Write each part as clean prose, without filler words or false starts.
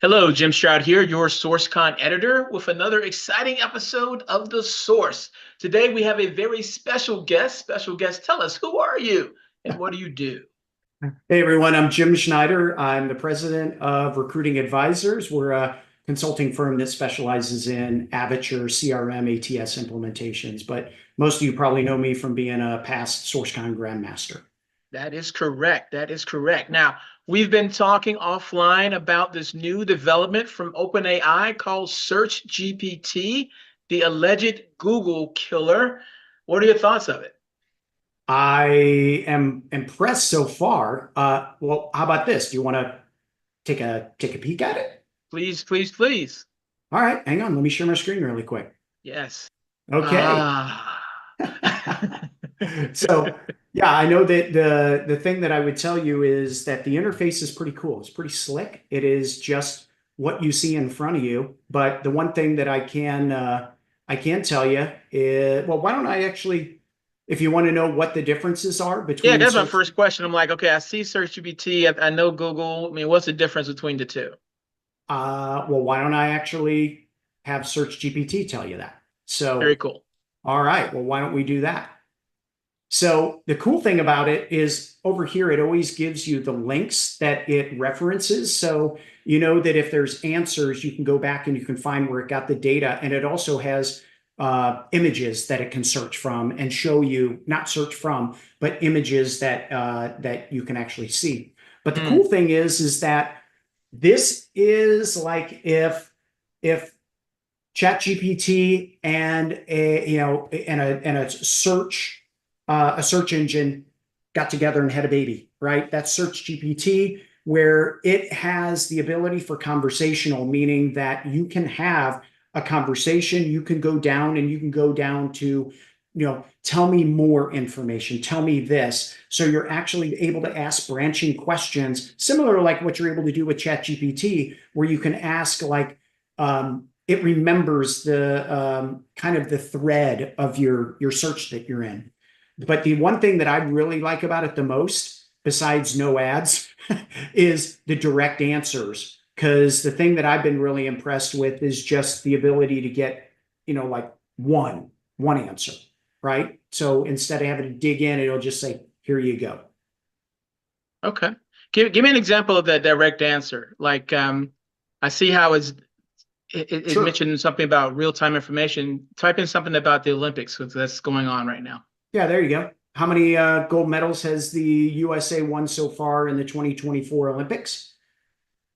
Hello, Jim Stroud here, your SourceCon editor, with another exciting episode of The Source. Today we have a very special guest. Special guest, tell us, who are you and what do you do? Hey everyone, I'm Jim Schneider. I'm the president of Recruiting Advisors. We're a consulting firm that specializes in Avature, CRM, ATS implementations. But most of you probably know me from being a past SourceCon Grandmaster. That is correct. That is correct. Now, we've been talking offline about this new development from OpenAI called Search GPT, the alleged Google killer. What are your thoughts of it? I am impressed so far. Well, how about this? Do you want to take a peek at it? Please, please, please. All right, hang on. Let me share my screen really quick. Yes. Okay. Ah. So yeah, I know that the thing that I would tell you is that the interface is pretty cool. It's pretty slick. It is just what you see in front of you. But the one thing that I can tell you is, well, why don't I actually, if you want to know what the differences are Yeah, between that's my search, first question. I'm like, okay, I see Search GPT. I know Google. I mean, what's the difference between the two? well, why don't I actually have Search GPT tell you that? Very So, cool. all right, well, why don't we do that? So the cool thing about it is over here, it always gives you the links that it references. So you know that if there's answers, you can go back and you can find where it got the data. And it also has images that it can search from and show you, not search from, but images that you can actually see. But the Mm, cool thing is that this is like if ChatGPT and a search engine got together and had a baby, right? That's Search GPT, where it has the ability for conversational, meaning that you can have a conversation, you can go down and you can go down to, tell me more information, tell me this. So you're actually able to ask branching questions, similar to like what you're able to do with ChatGPT, where you can ask like, it remembers the kind of the thread of your search that you're in. But the one thing that I really like about it the most, besides no ads, is the direct answers. Because the thing that I've been really impressed with is just the ability to get, like one answer, right? So instead of having to dig in, it'll just say, here you go. okay. Give me an example of that direct answer. Like, I see how it Sure. mentioned something about real-time information. Type in something about the Olympics because that's going on right now. Yeah, there you go. How many gold medals has the USA won so far in the 2024 Olympics?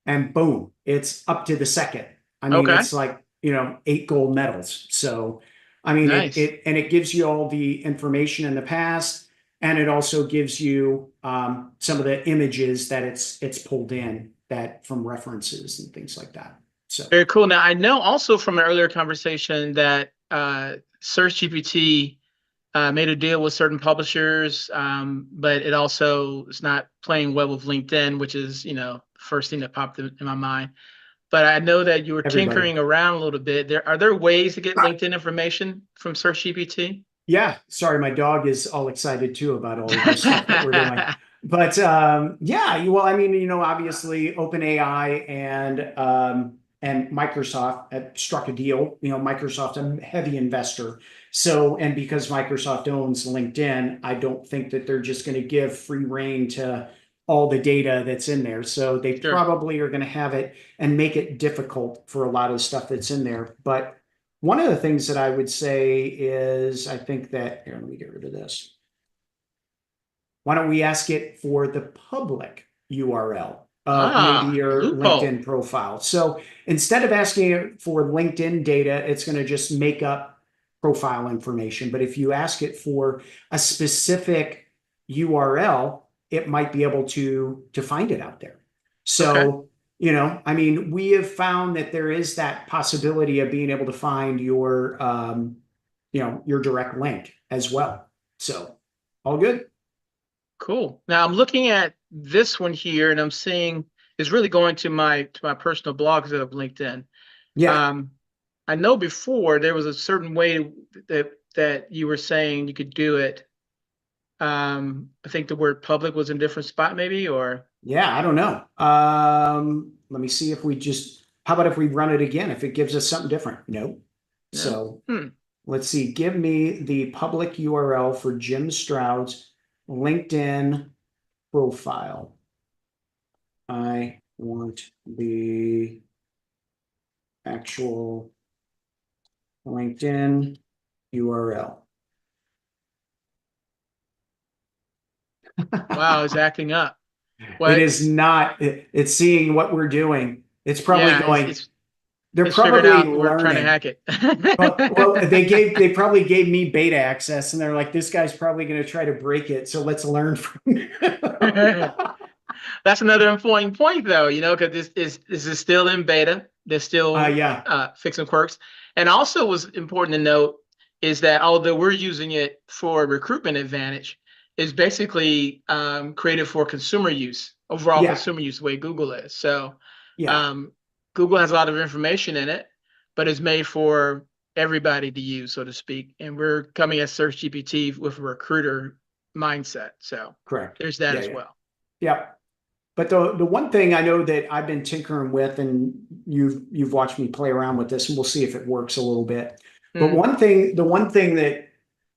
And boom, it's up to the second. I mean, Okay. it's like, 8 gold medals. So, I mean, Nice. it gives you all the information in the past, and it also gives you some of the images that it's pulled in that from references and things like that. So, Very cool. Now, I know also from an earlier conversation that Search GPT made a deal with certain publishers, but it also is not playing well with LinkedIn, which is, first thing that popped in my mind. But I know that you were everybody. tinkering around a little bit. Are there ways to get LinkedIn information from Search GPT? Yeah, sorry, my dog is all excited too about all of this stuff that we're doing. But yeah, well, I mean, obviously OpenAI and Microsoft have struck a deal. Microsoft a heavy investor. So, and because Microsoft owns LinkedIn, I don't think that they're just going to give free reign to all the data that's in there. So they Sure. probably are going to have it and make it difficult for a lot of the stuff that's in there. But one of the things that I would say is I think that, here, let me get rid of this. Why don't we ask it for the public URL of maybe Ah, your loophole. LinkedIn profile? So instead of asking it for LinkedIn data, it's going to just make up profile information. But if you ask it for a specific URL, it might be able to find it out there. Okay. So, I mean, we have found that there is that possibility of being able to find your direct link as well. So all good. Cool. Now I'm looking at this one here, and I'm seeing it's really going to my personal blog instead of LinkedIn. Yeah. Um, I know before there was a certain way that you were saying you could do it. I think the word public was in a different spot, maybe, or Yeah, I don't know. Let me see if we just, how about if we run it again, if it gives us something different? No. No. So Hmm. let's see, give me the public URL for Jim Stroud's LinkedIn profile. I want the actual LinkedIn URL. Wow, it's acting up. It What? is not, it's seeing what we're doing. It's probably Yeah, going, they're it's figured probably out we're trying to learning. hack it. Well, they probably gave me beta access and they're like, this guy's probably going to try to break it. So let's learn from That's another important point, though, because this is still in beta. They're still yeah, fixing quirks. And also, what's important to note is that although we're using it for recruitment advantage, it's basically created for consumer use, overall yeah, consumer use, the way Google is. So yeah, um, Google has a lot of information in it, but it's made for everybody to use, so to speak. And we're coming at Search GPT with a recruiter mindset. So correct. there's that Yeah, as yeah, well. yeah. But the one thing I know that I've been tinkering with, and you've watched me play around with this, and we'll see if it works a little bit. But Mm. the one thing that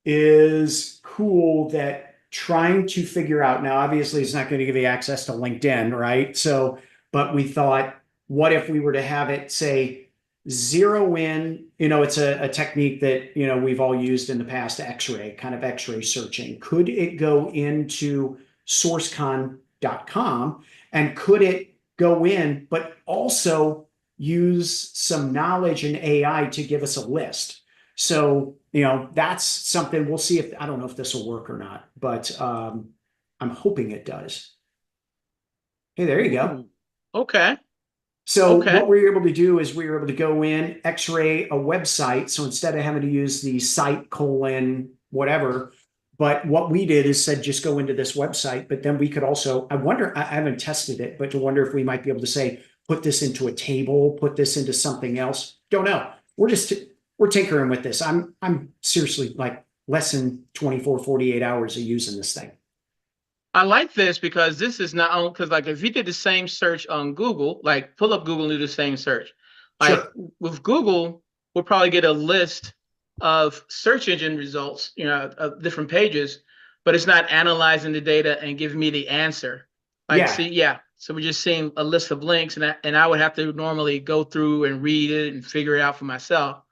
is cool that trying to figure out now, obviously, it's not going to give you access to LinkedIn, right? So, but we thought, what if we were to have it say zero in? It's a technique that we've all used in the past, X-ray, kind of X-ray searching. Could it go into sourcecon.com and could it go in, but also use some knowledge in AI to give us a list? So, that's something we'll see if, I don't know if this will work or not, but I'm hoping it does. Hey, there you go. Ooh, okay, So okay. what we were able to do is we were able to go in, X-ray a website. So instead of having to use the site colon whatever, but what we did is said just go into this website. But then we could also, I wonder, I haven't tested it, but to wonder if we might be able to say, put this into a table, put this into something else. Don't know. We're tinkering with this. I'm seriously like less than 24, 48 hours of using this thing. I like this because this is not on because like if you did the same search on Google, like pull up Google and do the same search. Like Sure. with Google, we'll probably get a list of search engine results, of different pages, but it's not analyzing the data and giving me the answer. Like, Yeah. see, yeah. So we're just seeing a list of links, and I would have to normally go through and read it and figure it out for myself.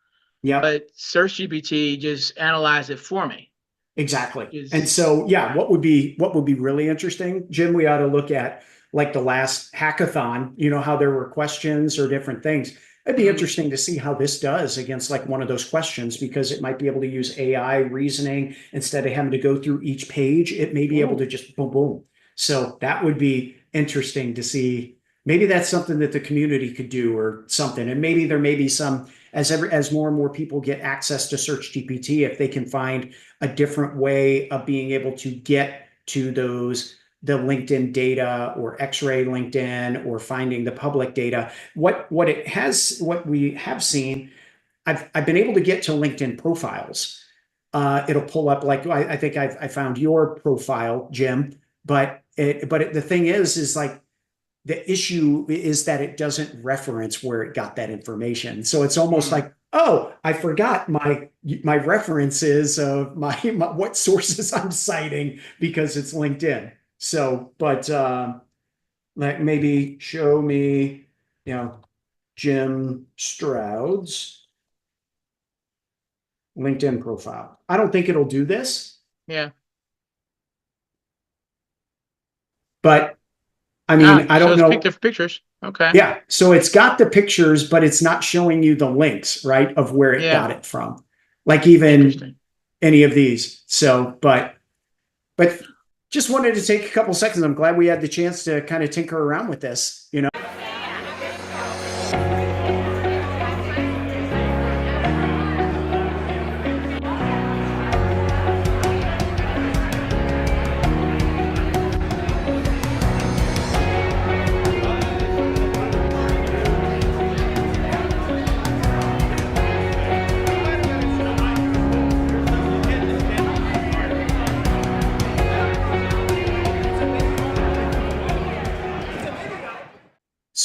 Yep. But Search GPT just analyzed it for me. Exactly. And Is so, yeah, what would be really interesting, Jim, we ought to look at like the last hackathon, how there were questions or different things. It'd be mm, interesting to see how this does against like one of those questions because it might be able to use AI reasoning instead of having to go through each page. It may be able to ooh, just boom, boom. So that would be interesting to see. Maybe that's something that the community could do or something. And maybe there may be some as more and more people get access to Search GPT, if they can find a different way of being able to get to the LinkedIn data or X-ray LinkedIn or finding the public data. What we have seen, I've been able to get to LinkedIn profiles. It'll pull up like I think I found your profile, Jim, but the thing is like the issue is that it doesn't reference where it got that information. So it's almost mm. like, oh, I forgot my references of my what sources I'm citing because it's LinkedIn. So, but like maybe show me, Jim Stroud's LinkedIn profile. I don't think it'll do this, Yeah. but I mean, Ah, I don't shows know. pictures. Okay. Yeah. So it's got the pictures, but it's not showing you the links, right, of where it Yeah. got it from. Like even Interesting. any of these. So, but just wanted to take a couple seconds. I'm glad we had the chance to kind of tinker around with this.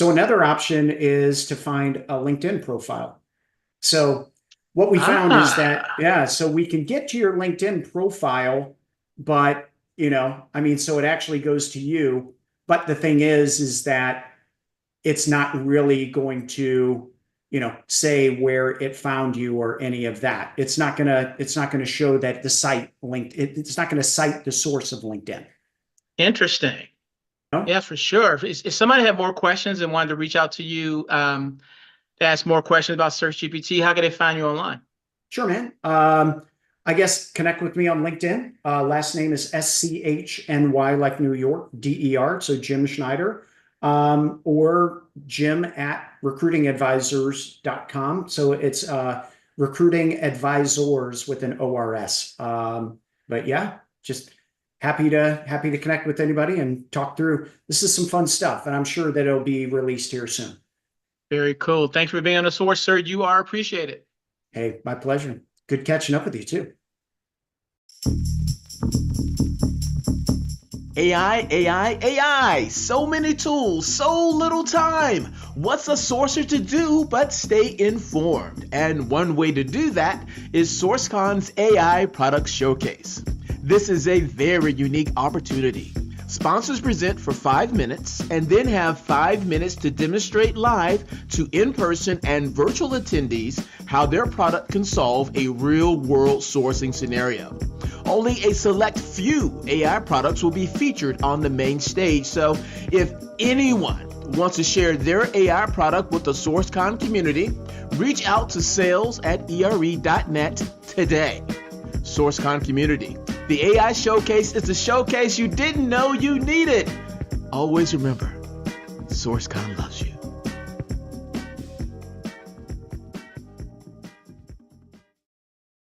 So another option is to find a LinkedIn profile. So what we found is that, Ah, yeah, so we can get to your LinkedIn profile, but I mean, so it actually goes to you. But the thing is that it's not really going to, say where it found you or any of that. It's not gonna show that the site linked, it's not gonna cite the source of LinkedIn. interesting. No? Yeah, for sure. If somebody had more questions and wanted to reach out to you to ask more questions about Search GPT, how can they find you online? Sure, man. I guess connect with me on LinkedIn. Last name is SCHNY, like New York, DER. So Jim Schneider, or Jim at recruitingadvisors.com. So it's recruiting advisors with an ORS. But yeah, just happy to connect with anybody and talk through. This is some fun stuff, and I'm sure that it'll be released here soon. Very cool. Thanks for being on the source, sir. You are appreciated. Hey, my pleasure. Good catching up with you too. AI. So many tools, so little time. What's a sourcer to do but stay informed? And one way to do that is SourceCon's AI Product Showcase. This is a very unique opportunity. Sponsors present for 5 minutes and then have 5 minutes to demonstrate live to in-person and virtual attendees how their product can solve a real-world sourcing scenario. Only a select few AI products will be featured on the main stage, so if anyone wants to share their AI product with the SourceCon community, reach out to sales@ere.net today. SourceCon community. The AI Showcase is a showcase you didn't know you needed. Always remember, SourceCon loves you.